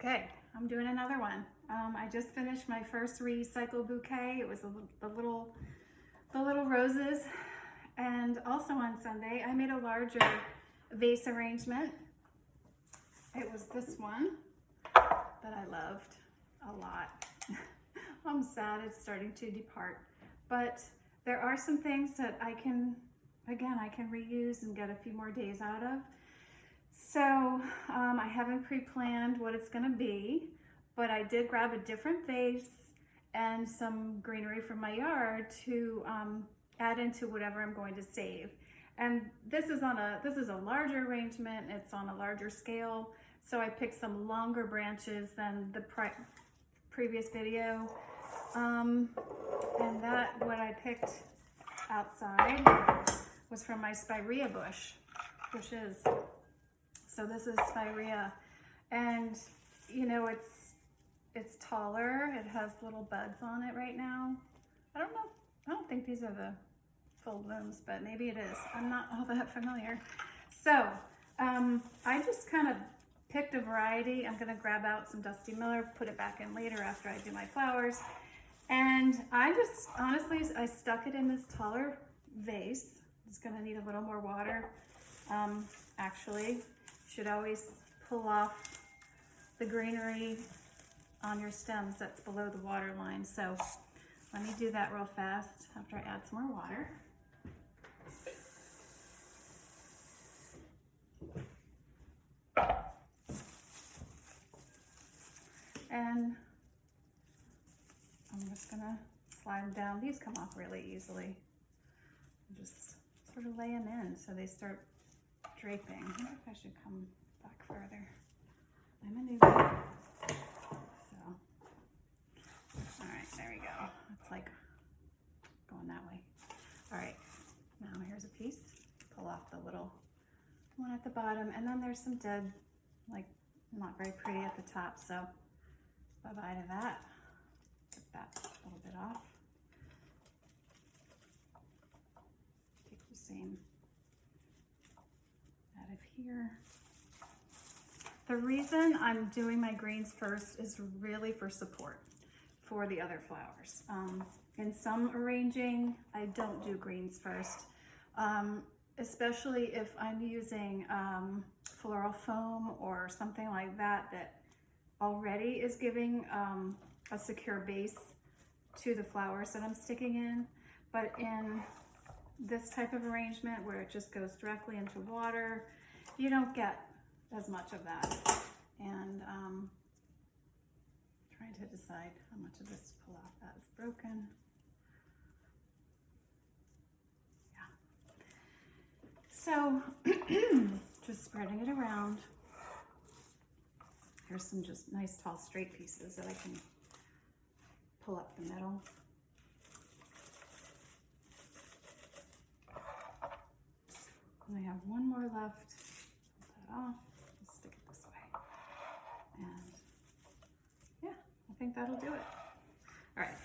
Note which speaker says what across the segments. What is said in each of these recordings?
Speaker 1: Okay, I'm doing another one. I just finished my first recycle bouquet. It was the little roses. And also on Sunday, I made a larger vase arrangement. It was this one that I loved a lot. I'm sad it's starting to depart, but there are some things that I can reuse and get a few more days out of. So I haven't pre-planned what it's gonna be, but I did grab a different vase and some greenery from my yard to add into whatever I'm going to save. And this is a larger arrangement, it's on a larger scale, so I picked some longer branches than the previous video. And what I picked outside was from my spirea bushes. So this is spirea, and you know, it's taller. It has little buds on it right now. I don't know. I don't think these are the full blooms, but maybe it is. I'm not all that familiar. So I just kind of picked a variety. I'm gonna grab out some Dusty Miller, put it back in later after I do my flowers. And I just, honestly, I stuck it in this taller vase. It's gonna need a little more water. Actually, should always pull off the greenery on your stems that's below the water line. So let me do that real fast after I add some more water. And I'm just gonna slide them down. These come off really easily. Just sort of lay them in so they start draping. I wonder if I should come back further. I'm a newbie. So, all right, there we go. It's like going that way. All right, now here's a piece. Pull off the little one at the bottom, and then there's some dead, like not very pretty at the top, so bye-bye to that. Take that a little bit off. Take the same out of here. The reason I'm doing my greens first is really for support for the other flowers. In some arranging, I don't do greens first, especially if I'm using floral foam or something like that that already is giving a secure base to the flowers that I'm sticking in. But in this type of arrangement where it just goes directly into water, you don't get as much of that. And trying to decide how much of this to pull off. That is broken. Yeah. So just spreading it around. Here's some just nice tall straight pieces that I can pull up the middle. And I have one more left. Pull that off. Let's stick it this way. And yeah, I think that'll do it. All right.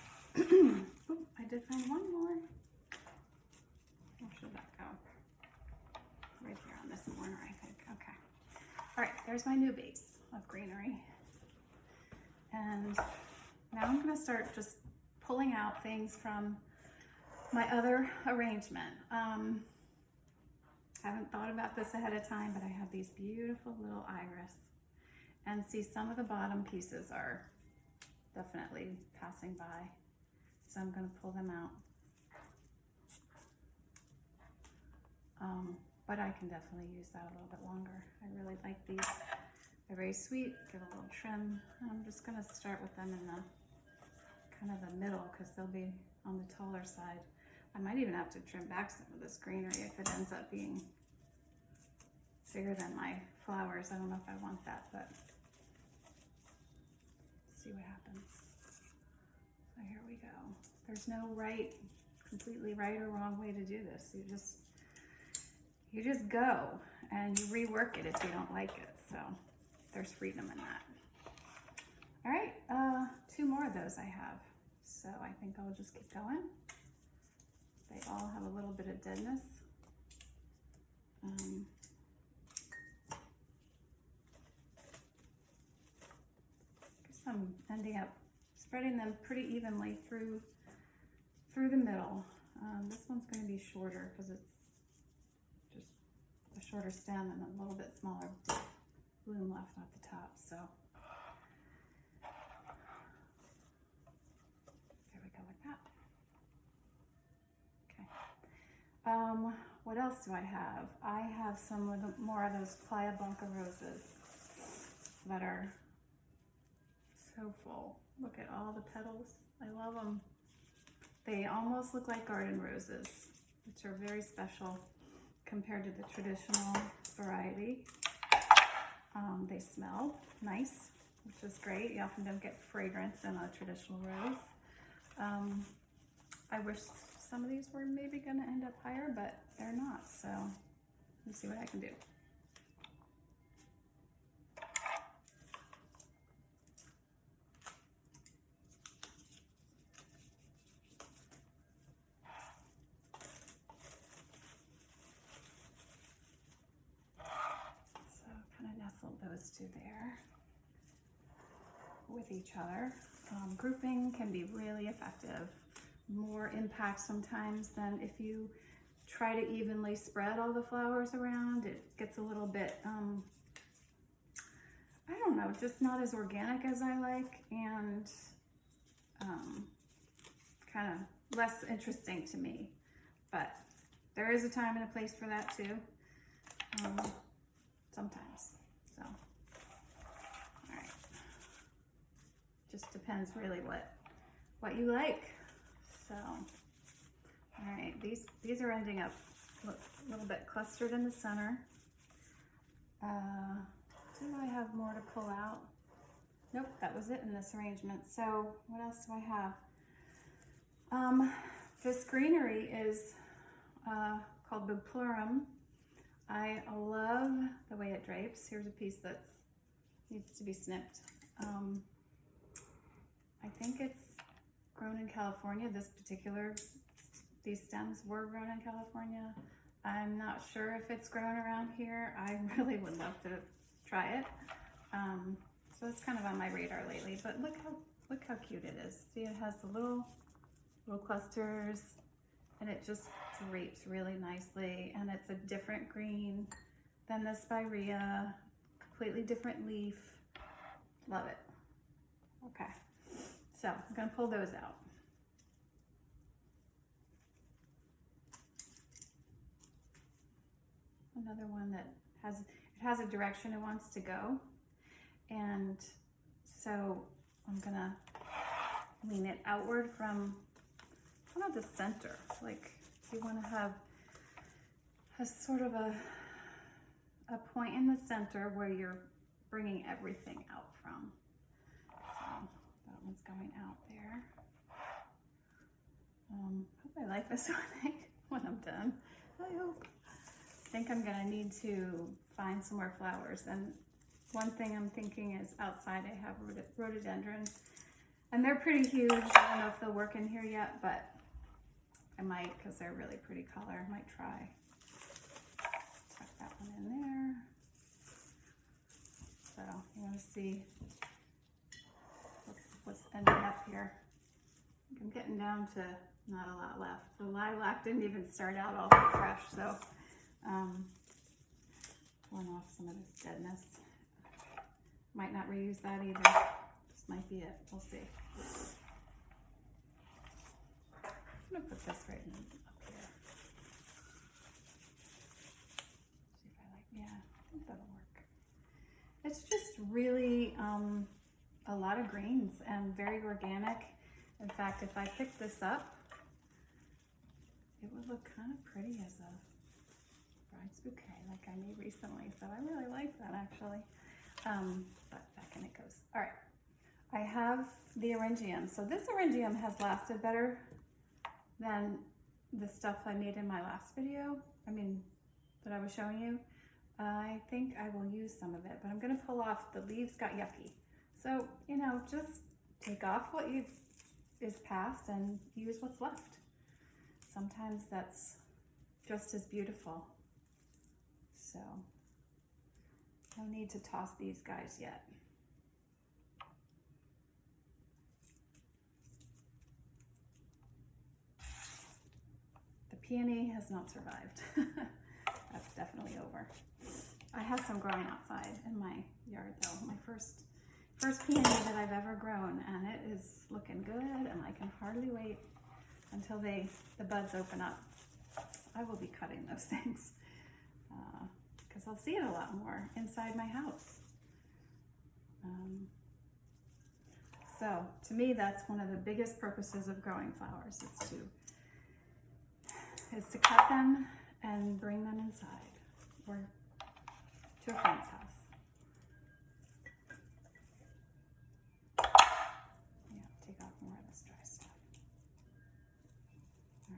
Speaker 1: Oh, I did find one more. Where should that go? Right here on this corner, I think. Okay. All right, there's my new base of greenery. And now I'm going to start just pulling out things from my other arrangement. I haven't thought about this ahead of time, but I have these beautiful little iris. And see, some of the bottom pieces are definitely passing by. So I'm going to pull them out. But I can definitely use that a little bit longer. I really like these. They're very sweet. Give a little trim. I'm just going to start with them in the kind of the middle because they'll be on the taller side. I might even have to trim back some of this greenery if it ends up being bigger than my flowers. I don't know if I want that, but see what happens. So here we go. There's no completely right or wrong way to do this. You just go and you rework it if you don't like it. So there's freedom in that. All right, 2 more of those I have. So I think I'll just keep going. They all have a little bit of deadness. I'm ending up spreading them pretty evenly through the middle. This one's going to be shorter because it's just a shorter stem and a little bit smaller bloom left at the top. So there we go with that. Okay. What else do I have? I have some more of those Playa Blanca roses that are so full. Look at all the petals. I love them. They almost look like garden roses, which are very special compared to the traditional variety. They smell nice, which is great. You often don't get fragrance in a traditional rose. I wish some of these were maybe gonna end up higher, but they're not, so let's see what I can do. Those two there with each other. Grouping can be really effective. More impact sometimes than if you try to evenly spread all the flowers around. It gets a little bit, I don't know, just not as organic as I like, and kind of less interesting to me. But there is a time and a place for that too, sometimes. So, all right, just depends really what you like. So, all right, these are ending up a little bit clustered in the center. Do I have more to pull out? Nope, that was it in this arrangement. So what else do I have? This greenery is called Buplurum. I love the way it drapes. Here's a piece that needs to be snipped. I think it's grown in California. These stems were grown in California. I'm not sure if it's grown around here. I really would love to try it. So it's kind of on my radar lately, but look how cute it is. See, it has the little clusters, and it just drapes really nicely, and it's a different green than the spirea, completely different leaf. Love it. Okay, so I'm gonna pull those out. Another one that has a direction it wants to go, and so I'm gonna lean it outward from kind of the center. Like you want to have a sort of a point in the center where you're bringing everything out from. So that one's going out there. Hope I like this one when I'm done. I hope. I think I'm gonna need to find some more flowers, and one thing I'm thinking is outside I have rhododendrons, and they're pretty huge. I don't know if they'll work in here yet, but I might, because they're really pretty color. I might try. Tuck that one in there. So you want to see what's ending up here. I'm getting down to not a lot left. The lilac didn't even start out all that fresh, so pulling off some of this deadness. Might not reuse that either. This might be it. We'll see. I'm gonna put this right in up here. See if I like. Yeah, I think that'll work. It's just really a lot of greens and very organic. In fact, if I pick this up, it would look kind of pretty as a bride's bouquet like I made recently. So I really like that actually. But back in it goes. All right, I have the Eryngium. So this Eryngium has lasted better than the stuff I made in my last video. I mean, that I was showing you. I think I will use some of it, but I'm gonna pull off, the leaves got yucky. So, you know, just take off what is past and use what's left. Sometimes that's just as beautiful. So, no need to toss these guys yet. peony has not survived. That's definitely over. I have some growing outside in my yard though. My first peony that I've ever grown, and it is looking good, and I can hardly wait until the buds open up. I will be cutting those things because I'll see it a lot more inside my house. So to me, that's one of the biggest purposes of growing flowers, is to cut them and bring them inside or to a friend's house. Yeah, take off more of this dry stuff. All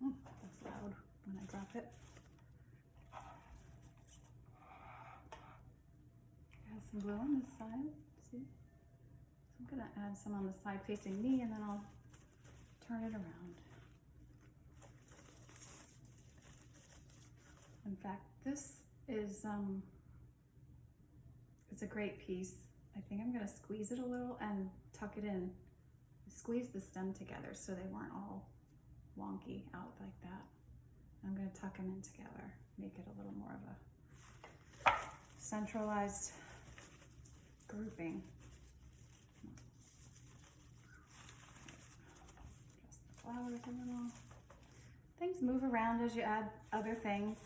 Speaker 1: right. That's loud when I drop it. Some blue on this side, see? So I'm gonna add some on the side facing me, and then I'll turn it around. In fact, this is it's a great piece. I think I'm gonna squeeze it a little and tuck it in. Squeeze the stem together so they weren't all wonky out like that. I'm gonna tuck them in together, make it a little more of a centralized grouping. Just the flowers a little. Things move around as you add other things.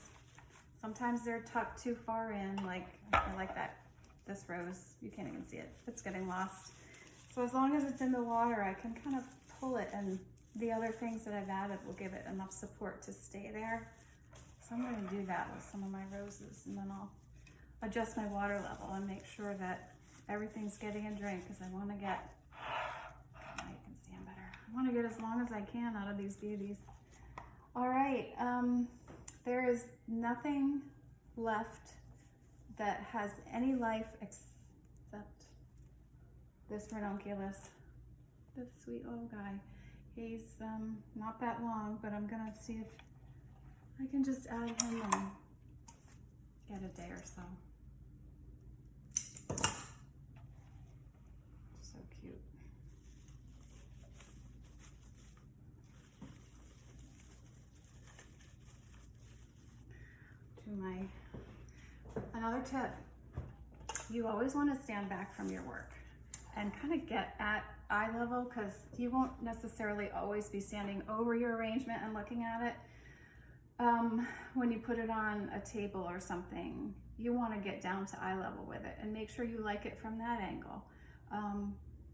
Speaker 1: Sometimes they're tucked too far in, like I like that. This rose, you can't even see it. It's getting lost. So as long as it's in the water, I can kind of pull it, and the other things that I've added will give it enough support to stay there. So I'm going to do that with some of my roses, and then I'll adjust my water level and make sure that everything's getting a drink, because I want to get, now you can see them better. I want to get as long as I can out of these beauties. All right, there is nothing left that has any life except this ranunculus, this sweet little guy. He's not that long, but I'm gonna see if I can just add him and get a day or so. So cute. Another tip, you always want to stand back from your work and kind of get at eye level, because you won't necessarily always be standing over your arrangement and looking at it. When you put it on a table or something, you want to get down to eye level with it and make sure you like it from that angle,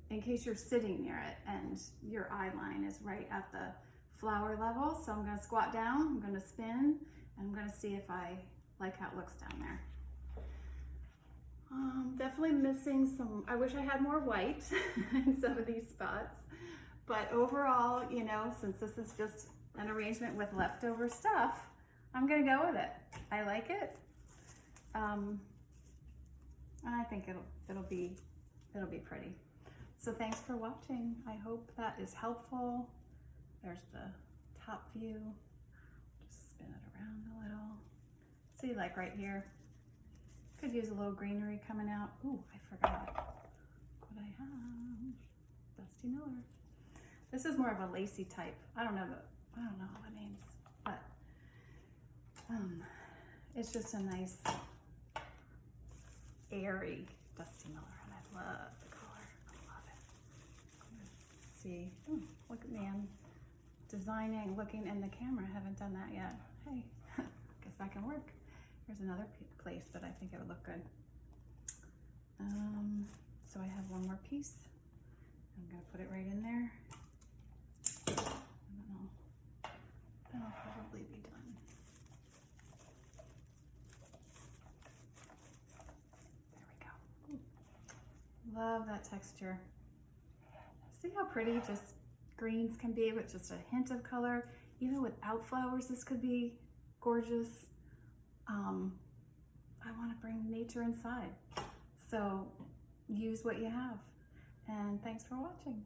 Speaker 1: in case you're sitting near it and your eye line is right at the flower level. So I'm going to squat down, I'm going to spin, and I'm going to see if I like how it looks down there. Definitely missing some, I wish I had more white in some of these spots, but overall, you know, since this is just an arrangement with leftover stuff, I'm gonna go with it. I like it, and I think it'll be pretty. So thanks for watching. I hope that is helpful. There's the top view. Just spin it around a little. See, like right here, could use a little greenery coming out. Ooh, I forgot what I have. Dusty Miller. This is more of a lacy type. I don't know all the names, but it's just a nice, airy Dusty Miller, and I love the color. I love it. See, look at me, I'm designing, looking in the camera. I haven't done that yet. Hey, guess that can work. Here's another place that I think it would look good. So I have one more piece. I'm gonna put it right in there. And then I'll probably be done. There we go. Love that texture. See how pretty just greens can be with just a hint of color? Even without flowers, this could be gorgeous. I want to bring nature inside. So use what you have. And thanks for watching.